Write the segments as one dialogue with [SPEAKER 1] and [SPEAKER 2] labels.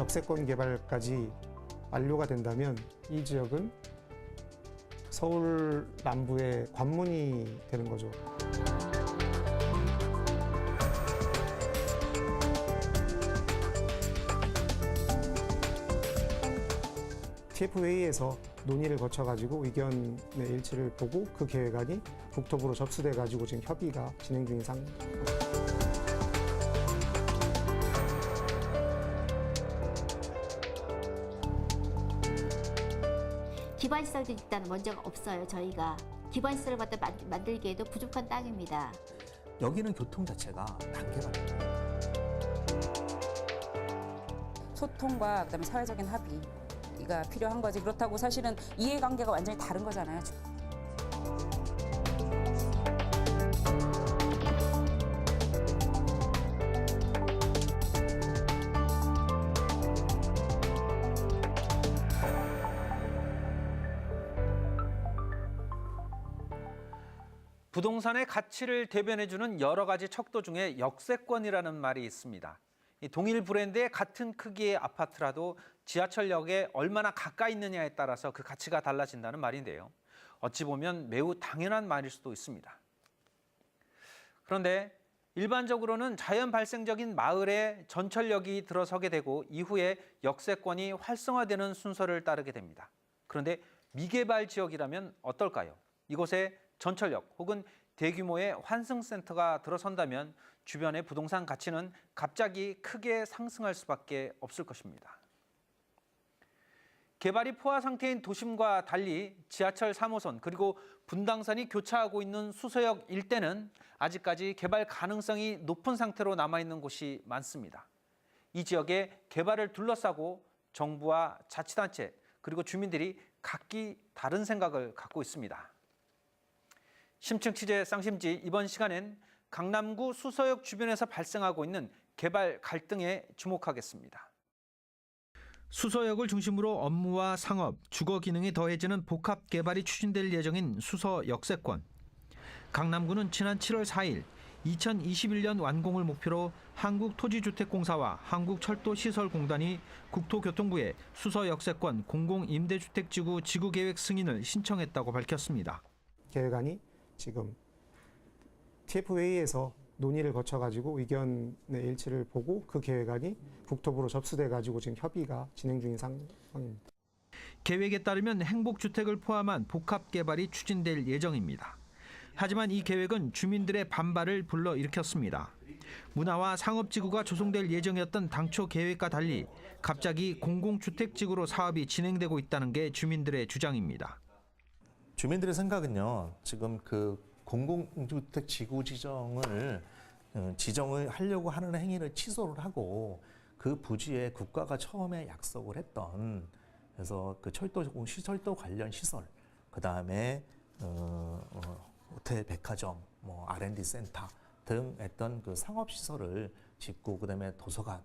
[SPEAKER 1] 역세권 개발까지 완료가 된다면 이 지역은 서울 남부의 관문이 되는 거죠. TF회의에서 논의를 거쳐가지고 의견의 일치를 보고 그 계획안이 국토부로 접수돼가지고 지금 협의가 진행 중인 상황입니다.
[SPEAKER 2] 기반시설도 일단 먼저가 없어요. 저희가 기반시설을 갖다 만들기에도 부족한 땅입니다.
[SPEAKER 3] 여기는 교통 자체가 단계가
[SPEAKER 4] 소통과 그다음에 사회적인 합의가 필요한 거지. 그렇다고 사실은 이해관계가 완전히 다른 거잖아요.
[SPEAKER 5] 부동산의 가치를 대변해주는 여러 가지 척도 중에 역세권이라는 말이 있습니다. 이 동일 브랜드의 같은 크기의 아파트라도 지하철역에 얼마나 가까이 있느냐에 따라서 그 가치가 달라진다는 말인데요. 어찌 보면 매우 당연한 말일 수도 있습니다. 그런데 일반적으로는 자연 발생적인 마을에 전철역이 들어서게 되고 이후에 역세권이 활성화되는 순서를 따르게 됩니다. 그런데 미개발 지역이라면 어떨까요? 이곳에 전철역 혹은 대규모의 환승센터가 들어선다면 주변의 부동산 가치는 갑자기 크게 상승할 수밖에 없을 것입니다. 개발이 포화 상태인 도심과 달리 지하철 3호선 그리고 분당선이 교차하고 있는 수서역 일대는 아직까지 개발 가능성이 높은 상태로 남아있는 곳이 많습니다. 이 지역의 개발을 둘러싸고 정부와 자치단체 그리고 주민들이 각기 다른 생각을 갖고 있습니다. 심층 취재 쌍심지 이번 시간엔 강남구 수서역 주변에서 발생하고 있는 개발 갈등에 주목하겠습니다. 수서역을 중심으로 업무와 상업, 주거 기능이 더해지는 복합 개발이 추진될 예정인 수서 역세권. 강남구는 지난 7월 4일 2021년 완공을 목표로 한국토지주택공사와 한국철도시설공단이 국토교통부에 수서 역세권 공공임대주택지구 지구계획 승인을 신청했다고 밝혔습니다.
[SPEAKER 1] 계획안이 지금 TF회의에서 논의를 거쳐가지고 의견의 일치를 보고 그 계획안이 국토부로 접수돼가지고 지금 협의가 진행 중인 상황입니다.
[SPEAKER 5] 계획에 따르면 행복주택을 포함한 복합개발이 추진될 예정입니다. 하지만 이 계획은 주민들의 반발을 불러일으켰습니다. 문화와 상업지구가 조성될 예정이었던 당초 계획과 달리 갑자기 공공주택지구로 사업이 진행되고 있다는 게 주민들의 주장입니다.
[SPEAKER 3] 주민들의 생각은요. 지금 그 공공주택 지구 지정을 하려고 하는 행위를 취소를 하고 그 부지에 국가가 처음에 약속을 했던 그래서 그 철도 관련 시설, 그 다음에 호텔, 백화점, 뭐 R&D 센터 등 했던 그 상업 시설을 짓고 그다음에 도서관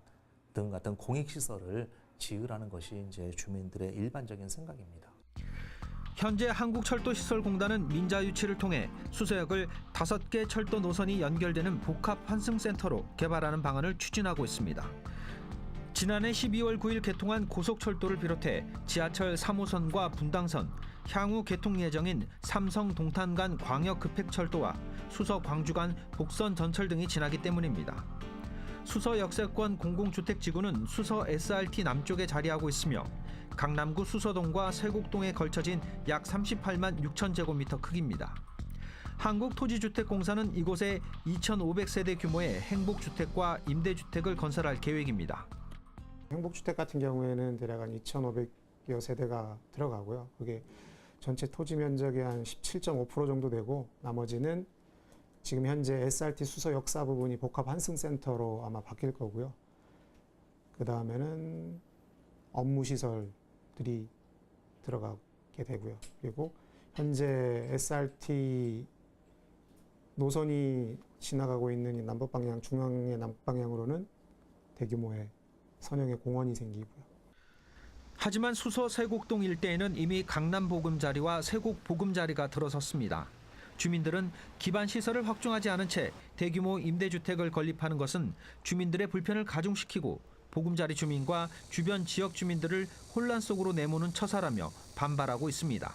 [SPEAKER 3] 등 같은 공익 시설을 지으라는 것이 이제 주민들의 일반적인 생각입니다.
[SPEAKER 5] 현재 한국철도시설공단은 민자 유치를 통해 수서역을 5개 철도 노선이 연결되는 복합 환승센터로 개발하는 방안을 추진하고 있습니다. 지난해 12월 9일 개통한 고속철도를 비롯해 지하철 3호선과 분당선, 향후 개통 예정인 삼성 동탄 간 광역급행철도와 수서 광주 간 복선 전철 등이 지나기 때문입니다. 수서 역세권 공공주택지구는 수서 SRT 남쪽에 자리하고 있으며 강남구 수서동과 세곡동에 걸쳐진 약 38만 6천 제곱미터 크기입니다. 한국토지주택공사는 이곳에 2,500세대 규모의 행복주택과 임대주택을 건설할 계획입니다.
[SPEAKER 1] 행복주택 같은 경우에는 대략 한 2,500여 세대가 들어가고요. 그게 전체 토지 면적의 한 17.5% 정도 되고 나머지는 지금 현재 SRT 수서 역사 부분이 복합 환승센터로 아마 바뀔 거고요. 그 다음에는 업무시설들이 들어가게 되고요. 그리고 현재 SRT 노선이 지나가고 있는 이 남북방향, 중앙의 남북방향으로는 대규모의 선형의 공원이 생기고요.
[SPEAKER 5] 하지만 수서 세곡동 일대에는 이미 강남 보금자리와 세곡 보금자리가 들어섰습니다. 주민들은 기반 시설을 확충하지 않은 채 대규모 임대주택을 건립하는 것은 주민들의 불편을 가중시키고 보금자리 주민과 주변 지역 주민들을 혼란 속으로 내모는 처사라며 반발하고 있습니다.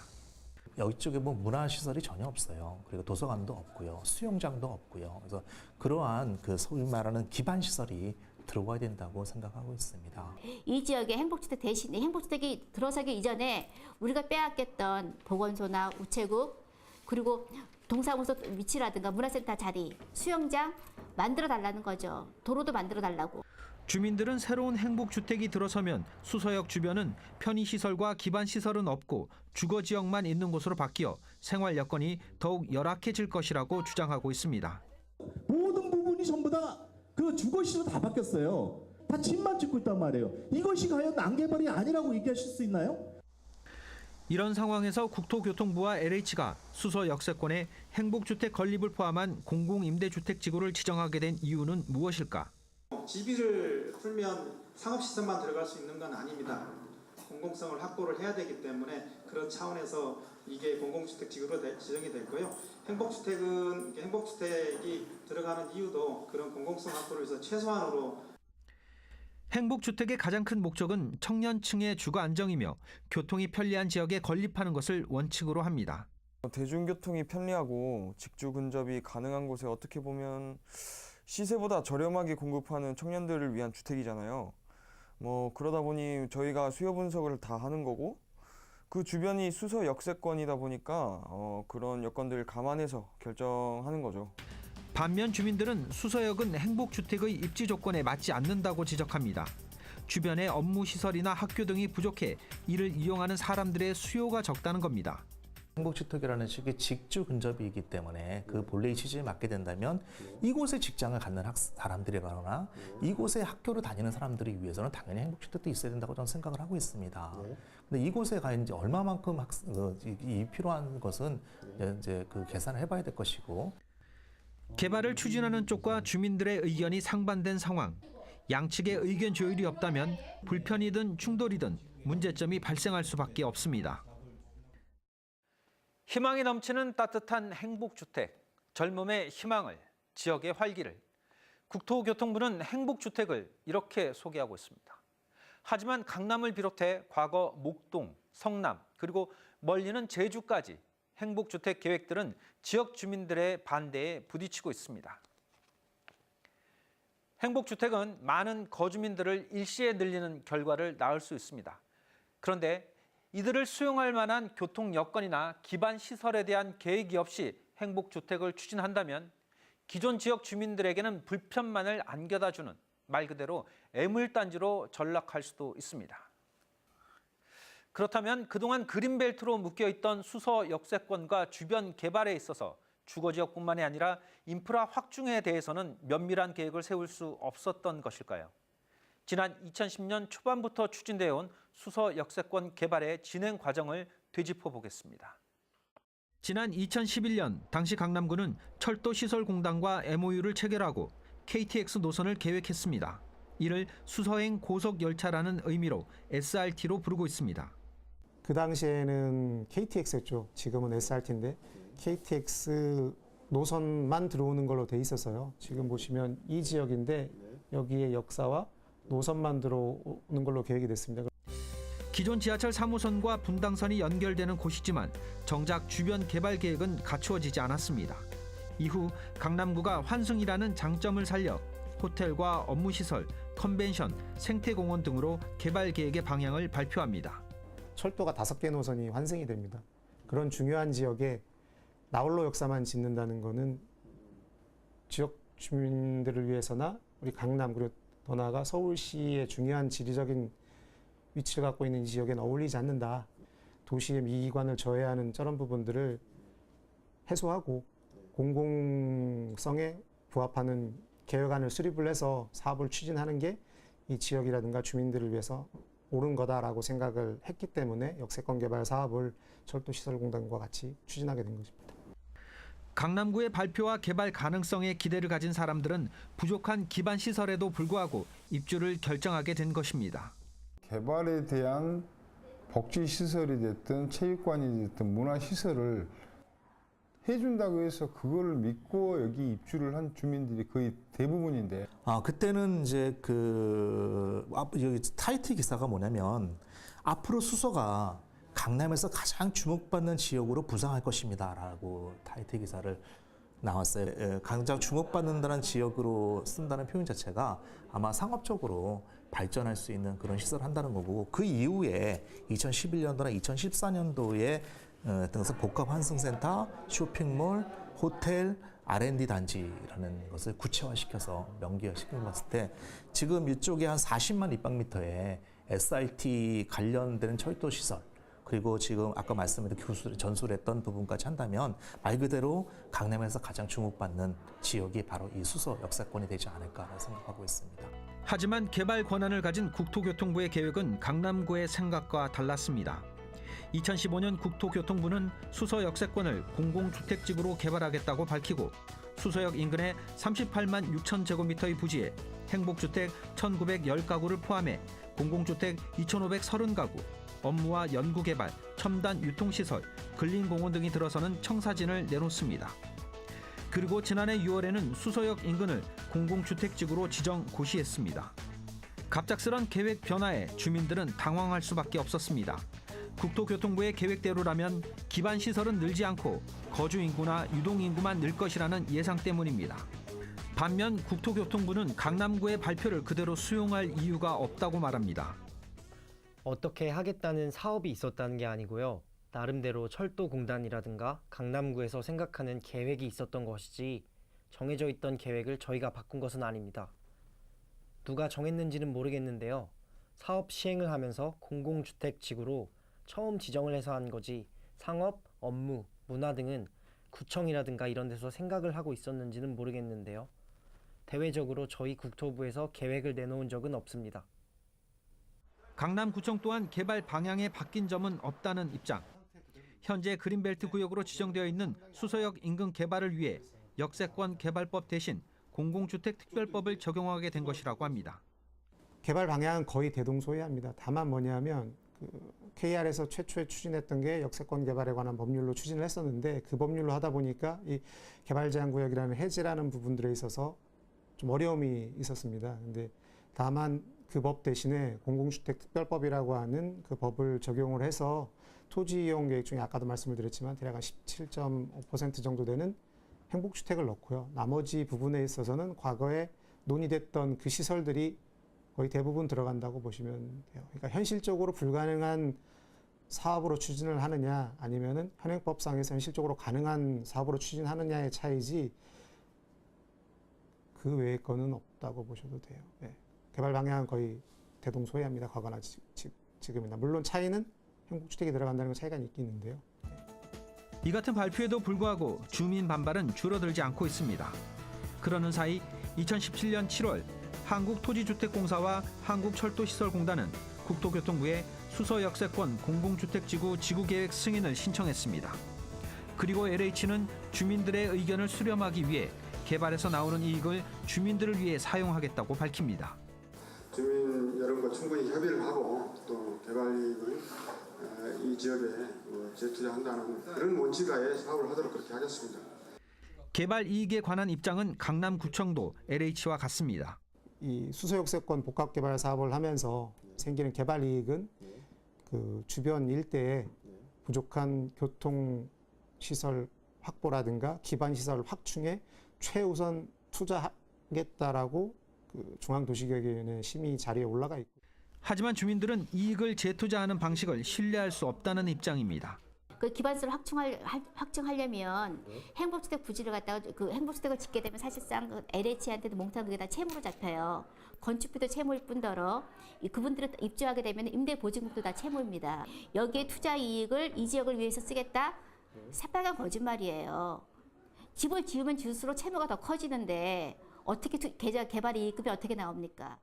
[SPEAKER 3] 이쪽에 뭐 문화시설이 전혀 없어요. 그리고 도서관도 없고요. 수영장도 없고요. 그래서 그러한 그 소위 말하는 기반시설이 들어와야 된다고 생각하고 있습니다.
[SPEAKER 2] 이 지역의 행복주택 대신에 행복주택이 들어서기 이전에 우리가 빼앗겼던 보건소나 우체국 그리고 동사무소 위치라든가 문화센터 자리, 수영장 만들어 달라는 거죠. 도로도 만들어 달라고.
[SPEAKER 5] 주민들은 새로운 행복주택이 들어서면 수서역 주변은 편의시설과 기반시설은 없고 주거지역만 있는 곳으로 바뀌어 생활 여건이 더욱 열악해질 것이라고 주장하고 있습니다.
[SPEAKER 6] 모든 부분이 전부 다 그 주거시로 다 바뀌었어요. 다 집만 짓고 있단 말이에요. 이것이 과연 난개발이 아니라고 얘기하실 수 있나요?
[SPEAKER 5] 이런 상황에서 국토교통부와 LH가 수서 역세권에 행복주택 건립을 포함한 공공임대주택 지구를 지정하게 된 이유는 무엇일까?
[SPEAKER 7] 지비를 풀면 상업시설만 들어갈 수 있는 건 아닙니다. 공공성을 확보를 해야 되기 때문에 그런 차원에서 이게 공공주택 지구로 지정이 됐고요. 행복주택이 들어가는 이유도 그런 공공성 확보를 위해서 최소한으로.
[SPEAKER 5] 행복주택의 가장 큰 목적은 청년층의 주거 안정이며 교통이 편리한 지역에 건립하는 것을 원칙으로 합니다.
[SPEAKER 8] 대중교통이 편리하고 직주 근접이 가능한 곳에 어떻게 보면 시세보다 저렴하게 공급하는 청년들을 위한 주택이잖아요. 그러다 보니 저희가 수요 분석을 다 하는 거고 그 주변이 수서 역세권이다 보니까 그런 여건들을 감안해서 결정하는 거죠.
[SPEAKER 5] 반면 주민들은 수서역은 행복주택의 입지 조건에 맞지 않는다고 지적합니다. 주변에 업무시설이나 학교 등이 부족해 이를 이용하는 사람들의 수요가 적다는 겁니다.
[SPEAKER 3] 행복주택이라는 식의 직주 근접이기 때문에 그 본래의 취지에 맞게 된다면 이곳에 직장을 갖는 사람들이거나 이곳에 학교를 다니는 사람들이 위해서는 당연히 행복주택도 있어야 된다고 저는 생각을 하고 있습니다. 근데 이곳에 가 이제 얼마만큼 이 필요한 것은 이제 그 계산을 해봐야 될 것이고.
[SPEAKER 5] 개발을 추진하는 쪽과 주민들의 의견이 상반된 상황. 양측의 의견 조율이 없다면 불편이든 충돌이든 문제점이 발생할 수밖에 없습니다. 희망이 넘치는 따뜻한 행복주택, 젊음의 희망을, 지역의 활기를. 국토교통부는 행복주택을 이렇게 소개하고 있습니다. 하지만 강남을 비롯해 과거 목동, 성남, 그리고 멀리는 제주까지 행복주택 계획들은 지역 주민들의 반대에 부딪히고 있습니다. 행복주택은 많은 거주민들을 일시에 늘리는 결과를 낳을 수 있습니다. 그런데 이들을 수용할 만한 교통 여건이나 기반 시설에 대한 계획이 없이 행복주택을 추진한다면 기존 지역 주민들에게는 불편만을 안겨다 주는 말 그대로 애물단지로 전락할 수도 있습니다. 그렇다면 그동안 그린벨트로 묶여있던 수서 역세권과 주변 개발에 있어서 주거지역뿐만이 아니라 인프라 확충에 대해서는 면밀한 계획을 세울 수 없었던 것일까요? 지난 2010년 초반부터 추진되어 온 수서 역세권 개발의 진행 과정을 되짚어 보겠습니다. 지난 2011년 당시 강남구는 철도시설공단과 MOU를 체결하고 KTX 노선을 계획했습니다. 이를 수서행 고속열차라는 의미로 SRT로 부르고 있습니다.
[SPEAKER 1] 그 당시에는 KTX였죠. 지금은 SRT인데 KTX 노선만 들어오는 걸로 돼 있었어요. 지금 보시면 이 지역인데 여기에 역사와 노선만 들어오는 걸로 계획이 됐습니다.
[SPEAKER 5] 기존 지하철 3호선과 분당선이 연결되는 곳이지만 정작 주변 개발 계획은 갖추어지지 않았습니다. 이후 강남구가 환승이라는 장점을 살려 호텔과 업무시설, 컨벤션, 생태공원 등으로 개발 계획의 방향을 발표합니다.
[SPEAKER 1] 철도가 5개 노선이 환승이 됩니다. 그런 중요한 지역에 나홀로 역사만 짓는다는 것은 지역 주민들을 위해서나 우리 강남 그리고 더 나아가 서울시의 중요한 지리적인 위치를 갖고 있는 이 지역에는 어울리지 않는다. 도시의 미관을 저해하는 저런 부분들을 해소하고 공공성에 부합하는 개혁안을 수립을 해서 사업을 추진하는 게 이 지역이라든가 주민들을 위해서 옳은 거다라고 생각을 했기 때문에 역세권 개발 사업을 철도시설공단과 같이 추진하게 된 것입니다.
[SPEAKER 5] 강남구의 발표와 개발 가능성에 기대를 가진 사람들은 부족한 기반 시설에도 불구하고 입주를 결정하게 된 것입니다.
[SPEAKER 9] 개발에 대한 복지시설이 됐든 체육관이 됐든 문화시설을 해준다고 해서 그걸 믿고 여기 입주를 한 주민들이 거의 대부분인데.
[SPEAKER 3] 그때는 이제 여기 타이틀 기사가 뭐냐면 앞으로 수서가 강남에서 가장 주목받는 지역으로 부상할 것입니다라고 타이틀 기사를 나왔어요. 가장 주목받는다는 지역으로 쓴다는 표현 자체가 아마 상업적으로 발전할 수 있는 그런 시설을 한다는 거고, 그 이후에 2011년도나 2014년도에 등에서 복합 환승센터, 쇼핑몰, 호텔, R&D 단지라는 것을 구체화시켜서 명기화시켜 봤을 때 지금 이쪽에 한 40만 입방미터의 SRT 관련되는 철도 시설, 그리고 지금 아까 말씀드린 전술했던 부분까지 한다면 말 그대로 강남에서 가장 주목받는 지역이 바로 이 수서 역세권이 되지 않을까 생각하고 있습니다.
[SPEAKER 5] 하지만 개발 권한을 가진 국토교통부의 계획은 강남구의 생각과 달랐습니다. 2015년 국토교통부는 수서 역세권을 공공주택지구로 개발하겠다고 밝히고 수서역 인근의 38만 6천 제곱미터의 부지에 행복주택 1,910가구를 포함해 공공주택 2,530가구, 업무와 연구개발, 첨단 유통시설, 근린공원 등이 들어서는 청사진을 내놓습니다. 그리고 지난해 6월에는 수서역 인근을 공공주택지구로 지정 고시했습니다. 갑작스런 계획 변화에 주민들은 당황할 수밖에 없었습니다. 국토교통부의 계획대로라면 기반 시설은 늘지 않고 거주 인구나 유동 인구만 늘 것이라는 예상 때문입니다. 반면 국토교통부는 강남구의 발표를 그대로 수용할 이유가 없다고 말합니다.
[SPEAKER 10] 어떻게 하겠다는 사업이 있었다는 게 아니고요. 나름대로 철도공단이라든가 강남구에서 생각하는 계획이 있었던 것이지 정해져 있던 계획을 저희가 바꾼 것은 아닙니다. 누가 정했는지는 모르겠는데요. 사업 시행을 하면서 공공주택 지구로 처음 지정을 해서 한 거지 상업, 업무, 문화 등은 구청이라든가 이런 데서 생각을 하고 있었는지는 모르겠는데요. 대외적으로 저희 국토부에서 계획을 내놓은 적은 없습니다.
[SPEAKER 5] 강남구청 또한 개발 방향에 바뀐 점은 없다는 입장. 현재 그린벨트 구역으로 지정되어 있는 수서역 인근 개발을 위해 역세권 개발법 대신 공공주택특별법을 적용하게 된 것이라고 합니다.
[SPEAKER 1] 개발 방향은 거의 대동소이합니다. 다만 뭐냐면 KR에서 최초에 추진했던 게 역세권 개발에 관한 법률로 추진을 했었는데 그 법률로 하다 보니까 이 개발제한구역이라는 해제라는 부분들에 있어서 좀 어려움이 있었습니다. 근데 다만 그 법 대신에 공공주택특별법이라고 하는 그 법을 적용을 해서 토지 이용 계획 중에 아까도 말씀을 드렸지만 대략 한 17.5% 정도 되는 행복주택을 넣고요. 나머지 부분에 있어서는 과거에 논의됐던 그 시설들이 거의 대부분 들어간다고 보시면 돼요. 그러니까 현실적으로 불가능한 사업으로 추진을 하느냐 아니면은 현행법상에서 현실적으로 가능한 사업으로 추진하느냐의 차이지 그 외의 거는 없다고 보셔도 돼요. 네. 개발 방향은 거의 대동소이합니다. 과거나 지금이나. 물론 차이는 행복주택이 들어간다는 차이가 있긴 있는데요.
[SPEAKER 5] 이 같은 발표에도 불구하고 주민 반발은 줄어들지 않고 있습니다. 그러는 사이 2017년 7월 한국토지주택공사와 한국철도시설공단은 국토교통부에 수서역세권 공공주택지구 지구계획 승인을 신청했습니다. 그리고 LH는 주민들의 의견을 수렴하기 위해 개발에서 나오는 이익을 주민들을 위해 사용하겠다고 밝힙니다.
[SPEAKER 11] 주민 여러분과 충분히 협의를 하고 또 개발 이익을 이 지역에 재투자한다는 그런 원칙하에 사업을 하도록 그렇게 하겠습니다.
[SPEAKER 5] 개발 이익에 관한 입장은 강남구청도 LH와 같습니다.
[SPEAKER 1] 이 수서역세권 복합개발 사업을 하면서 생기는 개발 이익은 그 주변 일대에 부족한 교통시설 확보라든가 기반시설 확충에 최우선 투자하겠다라고 그 중앙도시계획위원회 심의 자리에 올라가 있고.
[SPEAKER 5] 하지만 주민들은 이익을 재투자하는 방식을 신뢰할 수 없다는 입장입니다.
[SPEAKER 2] 그 기반시설 확충하려면 행복주택 부지를 갖다가 그 행복주택을 짓게 되면 사실상 그 LH한테도 몽땅 그게 다 채무로 잡혀요. 건축비도 채무일 뿐더러 그분들은 입주하게 되면 임대보증금도 다 채무입니다. 여기에 투자 이익을 이 지역을 위해서 쓰겠다? 새빨간 거짓말이에요. 집을 지으면 지을수록 채무가 더 커지는데 어떻게 개발 이익금이 어떻게 나옵니까?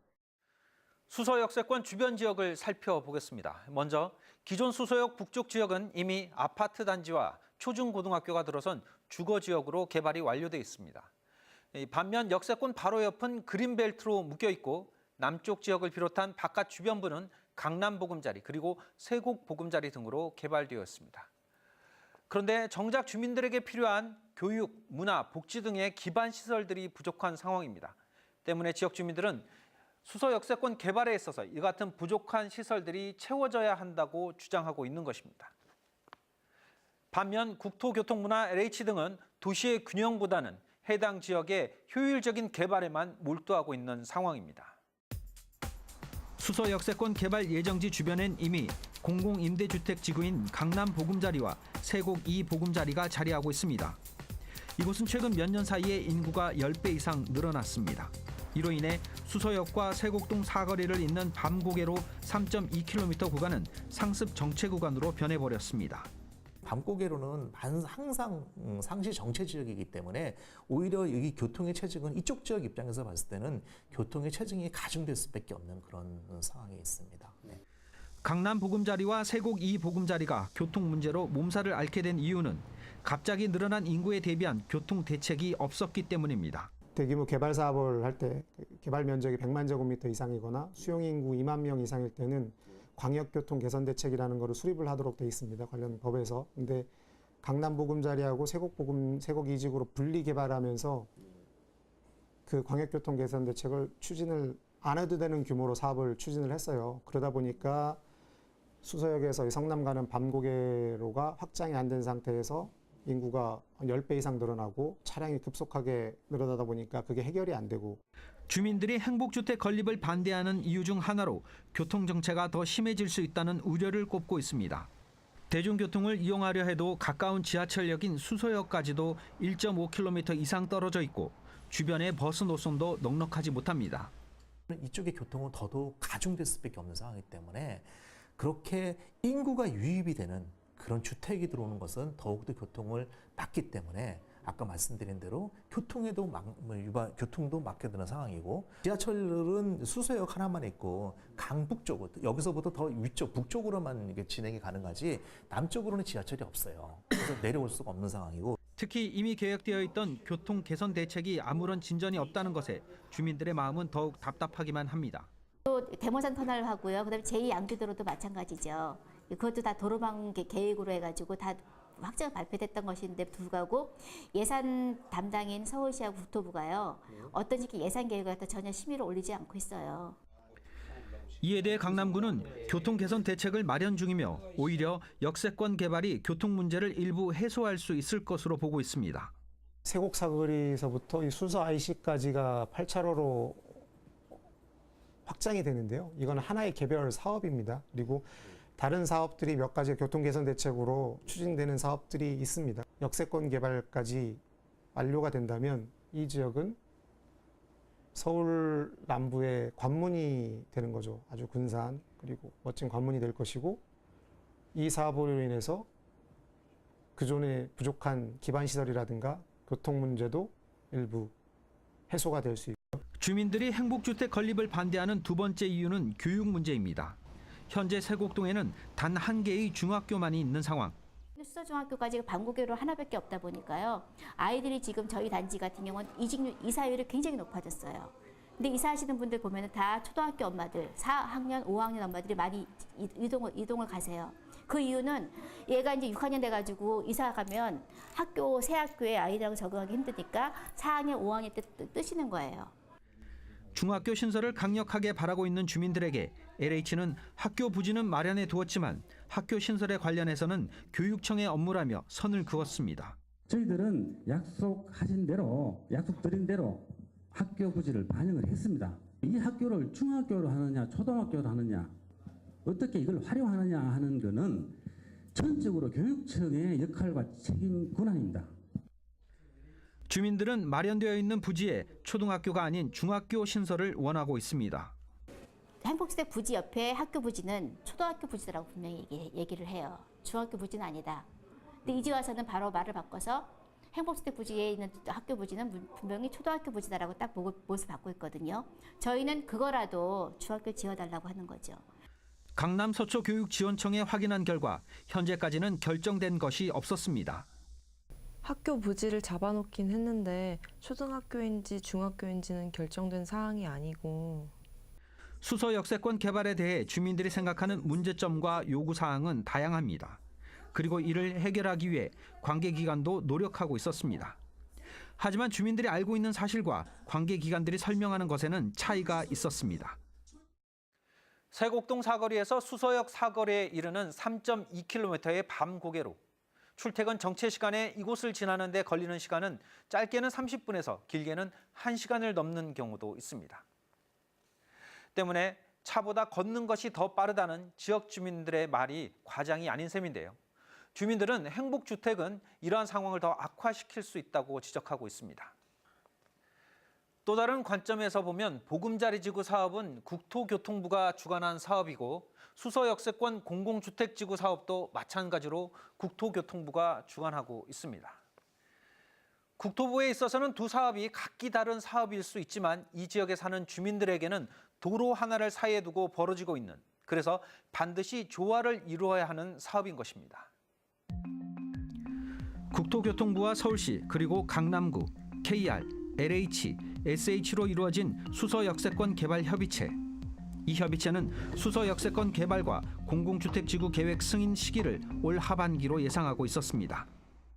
[SPEAKER 5] 수서역세권 주변 지역을 살펴보겠습니다. 먼저 기존 수서역 북쪽 지역은 이미 아파트 단지와 초중고등학교가 들어선 주거 지역으로 개발이 완료돼 있습니다. 반면 역세권 바로 옆은 그린벨트로 묶여 있고 남쪽 지역을 비롯한 바깥 주변부는 강남 보금자리 그리고 세곡 보금자리 등으로 개발되었습니다. 그런데 정작 주민들에게 필요한 교육, 문화, 복지 등의 기반 시설들이 부족한 상황입니다. 때문에 지역 주민들은 수서 역세권 개발에 있어서 이 같은 부족한 시설들이 채워져야 한다고 주장하고 있는 것입니다. 반면 국토교통문화 LH 등은 도시의 균형보다는 해당 지역의 효율적인 개발에만 몰두하고 있는 상황입니다. 수서 역세권 개발 예정지 주변엔 이미 공공임대주택 지구인 강남 보금자리와 세곡 2 보금자리가 자리하고 있습니다. 이곳은 최근 몇 년 사이에 인구가 10배 이상 늘어났습니다. 이로 인해 수서역과 세곡동 사거리를 잇는 밤고개로 3.2km 구간은 상습 정체 구간으로 변해버렸습니다.
[SPEAKER 3] 밤고개로는 항상 상시 정체 지역이기 때문에 오히려 여기 교통의 체증은 이쪽 지역 입장에서 봤을 때는 교통의 체증이 가중될 수밖에 없는 그런 상황이 있습니다. 네.
[SPEAKER 5] 강남 보금자리와 세곡 2 보금자리가 교통 문제로 몸살을 앓게 된 이유는 갑자기 늘어난 인구에 대비한 교통 대책이 없었기 때문입니다.
[SPEAKER 1] 대규모 개발 사업을 할 때 개발 면적이 100만 제곱미터 이상이거나 수용 인구 2만 명 이상일 때는 광역교통 개선 대책이라는 것을 수립을 하도록 돼 있습니다. 관련 법에서. 근데 강남 보금자리하고 세곡 2지구로 분리 개발하면서 그 광역교통 개선 대책을 추진을 안 해도 되는 규모로 사업을 추진을 했어요. 그러다 보니까 수서역에서 성남 가는 밤고개로가 확장이 안 된 상태에서 인구가 10배 이상 늘어나고 차량이 급속하게 늘어나다 보니까 그게 해결이 안 되고.
[SPEAKER 5] 주민들이 행복주택 건립을 반대하는 이유 중 하나로 교통정체가 더 심해질 수 있다는 우려를 꼽고 있습니다. 대중교통을 이용하려 해도 가까운 지하철역인 수서역까지도 1.5km 이상 떨어져 있고 주변의 버스 노선도 넉넉하지 못합니다.
[SPEAKER 3] 이쪽의 교통은 더더욱 가중될 수밖에 없는 상황이기 때문에 그렇게 인구가 유입이 되는 그런 주택이 들어오는 것은 더욱더 교통을 막기 때문에 아까 말씀드린 대로 교통도 막게 되는 상황이고 지하철은 수서역 하나만 있고 강북쪽으로 여기서부터 더 위쪽 북쪽으로만 이게 진행이 가능하지 남쪽으로는 지하철이 없어요. 그래서 내려올 수가 없는 상황이고
[SPEAKER 5] 특히 이미 계획되어 있던 교통 개선 대책이 아무런 진전이 없다는 것에 주민들의 마음은 더욱 답답하기만 합니다.
[SPEAKER 2] 또 대모산 터널 하고요. 그다음에 제2양주도로도 마찬가지죠. 그것도 다 도로망 계획으로 해가지고 다 확정 발표됐던 것인데 불구하고 예산 담당인 서울시하고 국토부가요. 어떤 시기 예산 계획을 갖다 전혀 심의를 올리지 않고 있어요.
[SPEAKER 5] 이에 대해 강남구는 교통 개선 대책을 마련 중이며 오히려 역세권 개발이 교통 문제를 일부 해소할 수 있을 것으로 보고 있습니다.
[SPEAKER 1] 세곡 사거리에서부터 이 수서 IC까지가 8차로로 확장이 되는데요. 이건 하나의 개별 사업입니다. 그리고 다른 사업들이 몇 가지 교통 개선 대책으로 추진되는 사업들이 있습니다. 역세권 개발까지 완료가 된다면 이 지역은 서울 남부의 관문이 되는 거죠. 아주 근사한 그리고 멋진 관문이 될 것이고 이 사업으로 인해서 그존에 부족한 기반 시설이라든가 교통 문제도 일부 해소가 될 수 있고.
[SPEAKER 5] 주민들이 행복주택 건립을 반대하는 두 번째 이유는 교육 문제입니다. 현재 세곡동에는 단 한 개의 중학교만이 있는 상황.
[SPEAKER 2] 수서중학교까지 밤고개로 하나밖에 없다 보니까요. 아이들이 지금 저희 단지 같은 경우는 이사율이 굉장히 높아졌어요. 근데 이사하시는 분들 보면 다 초등학교 엄마들, 4학년, 5학년 엄마들이 많이 이동을 가세요. 그 이유는 얘가 이제 6학년 돼가지고 이사 가면 새 학교에 아이들하고 적응하기 힘드니까 4학년, 5학년 때 뜨시는 거예요.
[SPEAKER 5] 중학교 신설을 강력하게 바라고 있는 주민들에게 LH는 학교 부지는 마련해 두었지만 학교 신설에 관련해서는 교육청의 업무라며 선을 그었습니다.
[SPEAKER 12] 저희들은 약속드린 대로 학교 부지를 반영을 했습니다. 이 학교를 중학교로 하느냐 초등학교로 하느냐 어떻게 이걸 활용하느냐 하는 것은 전적으로 교육청의 역할과 책임 권한입니다.
[SPEAKER 5] 주민들은 마련되어 있는 부지에 초등학교가 아닌 중학교 신설을 원하고 있습니다.
[SPEAKER 2] 행복주택 부지 옆에 학교 부지는 초등학교 부지라고 분명히 얘기를 해요. 중학교 부지는 아니다. 근데 이제 와서는 바로 말을 바꿔서 행복주택 부지에 있는 학교 부지는 분명히 초등학교 부지다라고 딱 못을 받고 있거든요. 저희는 그거라도 중학교 지어달라고 하는 거죠.
[SPEAKER 5] 강남 서초교육지원청에 확인한 결과 현재까지는 결정된 것이 없었습니다.
[SPEAKER 13] 학교 부지를 잡아놓긴 했는데 초등학교인지 중학교인지는 결정된 사항이 아니고.
[SPEAKER 5] 수서 역세권 개발에 대해 주민들이 생각하는 문제점과 요구사항은 다양합니다. 그리고 이를 해결하기 위해 관계기관도 노력하고 있었습니다. 하지만 주민들이 알고 있는 사실과 관계기관들이 설명하는 것에는 차이가 있었습니다. 세곡동 사거리에서 수서역 사거리에 이르는 3.2km의 밤 고개로 출퇴근 정체 시간에 이곳을 지나는 데 걸리는 시간은 짧게는 30분에서 길게는 1시간을 넘는 경우도 있습니다. 때문에 차보다 걷는 것이 더 빠르다는 지역 주민들의 말이 과장이 아닌 셈인데요. 주민들은 행복주택은 이러한 상황을 더 악화시킬 수 있다고 지적하고 있습니다. 또 다른 관점에서 보면 보금자리지구 사업은 국토교통부가 주관한 사업이고 수서역세권 공공주택지구 사업도 마찬가지로 국토교통부가 주관하고 있습니다. 국토부에 있어서는 두 사업이 각기 다른 사업일 수 있지만 이 지역에 사는 주민들에게는 도로 하나를 사이에 두고 벌어지고 있는, 그래서 반드시 조화를 이루어야 하는 사업인 것입니다. 국토교통부와 서울시 그리고 강남구, KR, LH, SH로 이루어진 수서역세권 개발 협의체. 이 협의체는 수서역세권 개발과 공공주택지구 계획 승인 시기를 올 하반기로 예상하고 있었습니다.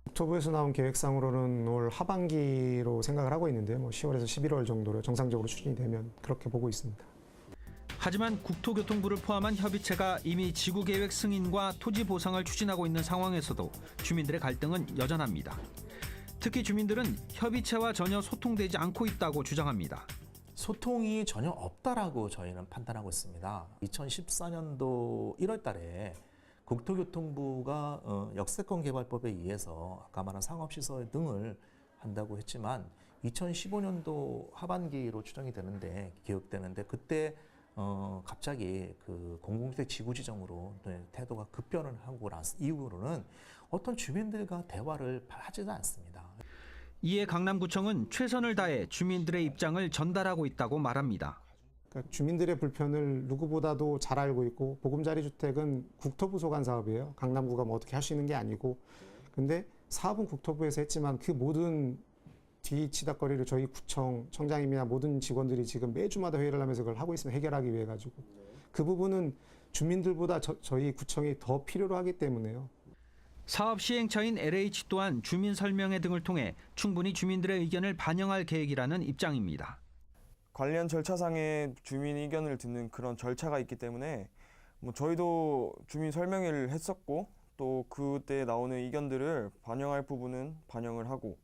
[SPEAKER 1] 국토부에서 나온 계획상으로는 올 하반기로 생각을 하고 있는데요. 10월에서 11월 정도로 정상적으로 추진이 되면 그렇게 보고 있습니다.
[SPEAKER 5] 하지만 국토교통부를 포함한 협의체가 이미 지구계획 승인과 토지 보상을 추진하고 있는 상황에서도 주민들의 갈등은 여전합니다. 특히 주민들은 협의체와 전혀 소통되지 않고 있다고 주장합니다.
[SPEAKER 3] 소통이 전혀 없다라고 저희는 판단하고 있습니다. 2014년도 1월 달에 국토교통부가 역세권 개발법에 의해서 아까 말한 상업시설 등을 한다고 했지만 2015년도 하반기로 추정이 되는데, 기획되는데 그때 갑자기 그 공공주택 지구 지정으로 태도가 급변을 하고 난 이후로는 어떤 주민들과 대화를 하지도 않습니다.
[SPEAKER 5] 이에 강남구청은 최선을 다해 주민들의 입장을 전달하고 있다고 말합니다.
[SPEAKER 1] 그러니까 주민들의 불편을 누구보다도 잘 알고 있고, 보금자리 주택은 국토부 소관 사업이에요. 강남구가 뭐 어떻게 할 수 있는 게 아니고. 근데 사업은 국토부에서 했지만 그 모든 뒤치다거리를 저희 구청 청장님이나 모든 직원들이 지금 매주마다 회의를 하면서 그걸 하고 있으면 해결하기 위해 가지고, 그 부분은 주민들보다 저희 구청이 더 필요로 하기 때문에요.
[SPEAKER 5] 사업 시행처인 LH 또한 주민 설명회 등을 통해 충분히 주민들의 의견을 반영할 계획이라는 입장입니다.
[SPEAKER 8] 관련 절차상의 주민 의견을 듣는 그런 절차가 있기 때문에 저희도 주민 설명회를 했었고, 또 그때 나오는 의견들을 반영할 부분은 반영을 하고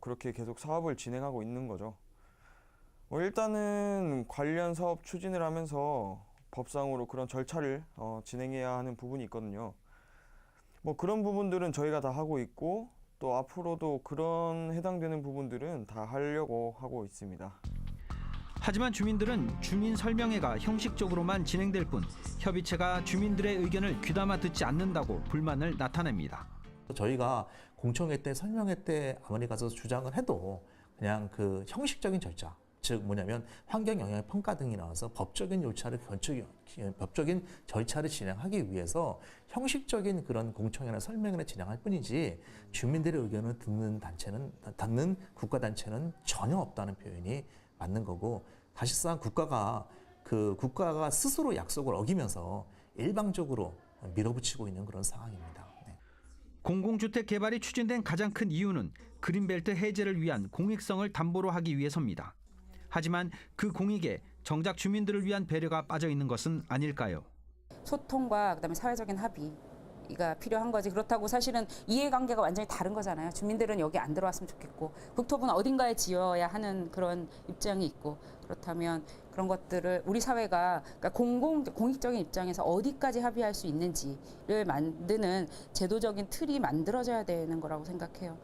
[SPEAKER 8] 그렇게 계속 사업을 진행하고 있는 거죠. 일단은 관련 사업 추진을 하면서 법상으로 그런 절차를 진행해야 하는 부분이 있거든요. 그런 부분들은 저희가 다 하고 있고, 또 앞으로도 그런 해당되는 부분들은 다 하려고 하고 있습니다.
[SPEAKER 5] 하지만 주민들은 주민 설명회가 형식적으로만 진행될 뿐 협의체가 주민들의 의견을 귀담아 듣지 않는다고 불만을 나타냅니다.
[SPEAKER 3] 저희가 공청회 때, 설명회 때 아무리 가서 주장을 해도 그냥 그 형식적인 절차, 즉 뭐냐면 환경 영향 평가 등이 나와서 법적인 절차를 진행하기 위해서 형식적인 그런 공청회나 설명회를 진행할 뿐이지, 주민들의 의견을 듣는 국가 단체는 전혀 없다는 표현이 맞는 거고, 사실상 국가가 스스로 약속을 어기면서 일방적으로 밀어붙이고 있는 그런 상황입니다.
[SPEAKER 5] 공공주택 개발이 추진된 가장 큰 이유는 그린벨트 해제를 위한 공익성을 담보로 하기 위해서입니다. 하지만 그 공익에 정작 주민들을 위한 배려가 빠져 있는 것은 아닐까요?
[SPEAKER 4] 소통과 그다음에 사회적인 합의가 필요한 거지. 그렇다고 사실은 이해관계가 완전히 다른 거잖아요. 주민들은 여기 안 들어왔으면 좋겠고, 국토부는 어딘가에 지어야 하는 그런 입장이 있고, 그렇다면 그런 것들을 우리 사회가 그러니까 공익적인 입장에서 어디까지 합의할 수 있는지를 만드는 제도적인 틀이 만들어져야 되는 거라고 생각해요.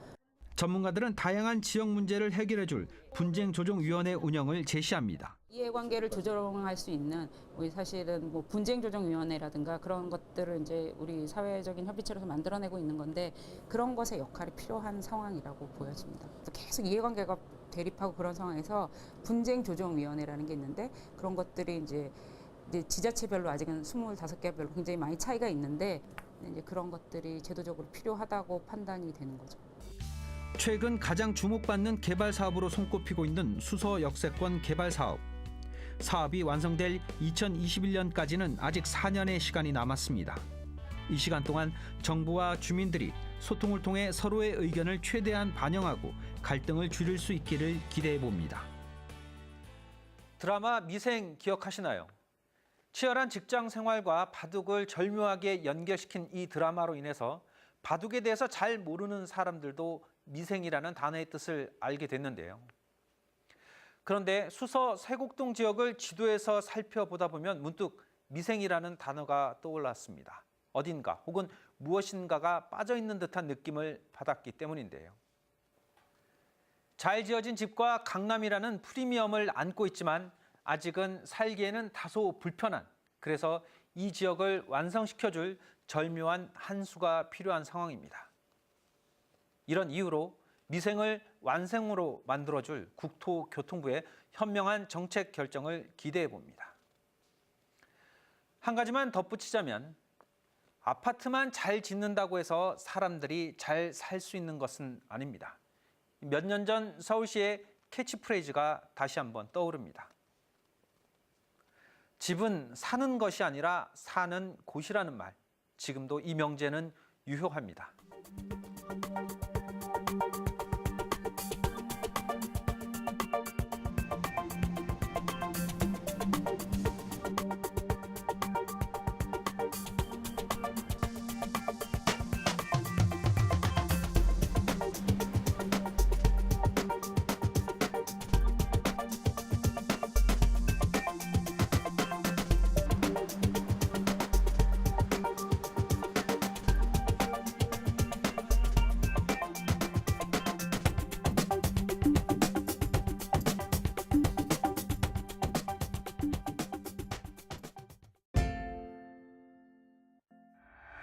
[SPEAKER 5] 전문가들은 다양한 지역 문제를 해결해줄 분쟁조정위원회 운영을 제시합니다.
[SPEAKER 4] 이해관계를 조정할 수 있는 우리 사실은 분쟁조정위원회라든가 그런 것들을 이제 우리 사회적인 협의체로서 만들어내고 있는 건데, 그런 것의 역할이 필요한 상황이라고 보여집니다. 계속 이해관계가 대립하고 그런 상황에서 분쟁조정위원회라는 게 있는데, 그런 것들이 이제 지자체별로 아직은 25개별로 굉장히 많이 차이가 있는데, 이제 그런 것들이 제도적으로 필요하다고 판단이 되는 거죠.
[SPEAKER 5] 최근 가장 주목받는 개발 사업으로 손꼽히고 있는 수서 역세권 개발 사업. 사업이 완성될 2021년까지는 아직 4년의 시간이 남았습니다. 이 시간 동안 정부와 주민들이 소통을 통해 서로의 의견을 최대한 반영하고 갈등을 줄일 수 있기를 기대해 봅니다. 드라마 미생 기억하시나요? 치열한 직장 생활과 바둑을 절묘하게 연결시킨 이 드라마로 인해서 바둑에 대해서 잘 모르는 사람들도 미생이라는 단어의 뜻을 알게 됐는데요. 그런데 수서 세곡동 지역을 지도에서 살펴보다 보면 문득 미생이라는 단어가 떠올랐습니다. 어딘가 혹은 무엇인가가 빠져있는 듯한 느낌을 받았기 때문인데요. 잘 지어진 집과 강남이라는 프리미엄을 안고 있지만 아직은 살기에는 다소 불편한, 그래서 이 지역을 완성시켜줄 절묘한 한 수가 필요한 상황입니다. 이런 이유로 미생을 완성으로 만들어줄 국토교통부의 현명한 정책 결정을 기대해 봅니다. 한 가지만 덧붙이자면 아파트만 잘 짓는다고 해서 사람들이 잘 살 수 있는 것은 아닙니다. 몇 년 전 서울시의 캐치프레이즈가 다시 한번 떠오릅니다. 집은 사는 것이 아니라 사는 곳이라는 말, 지금도 이 명제는 유효합니다.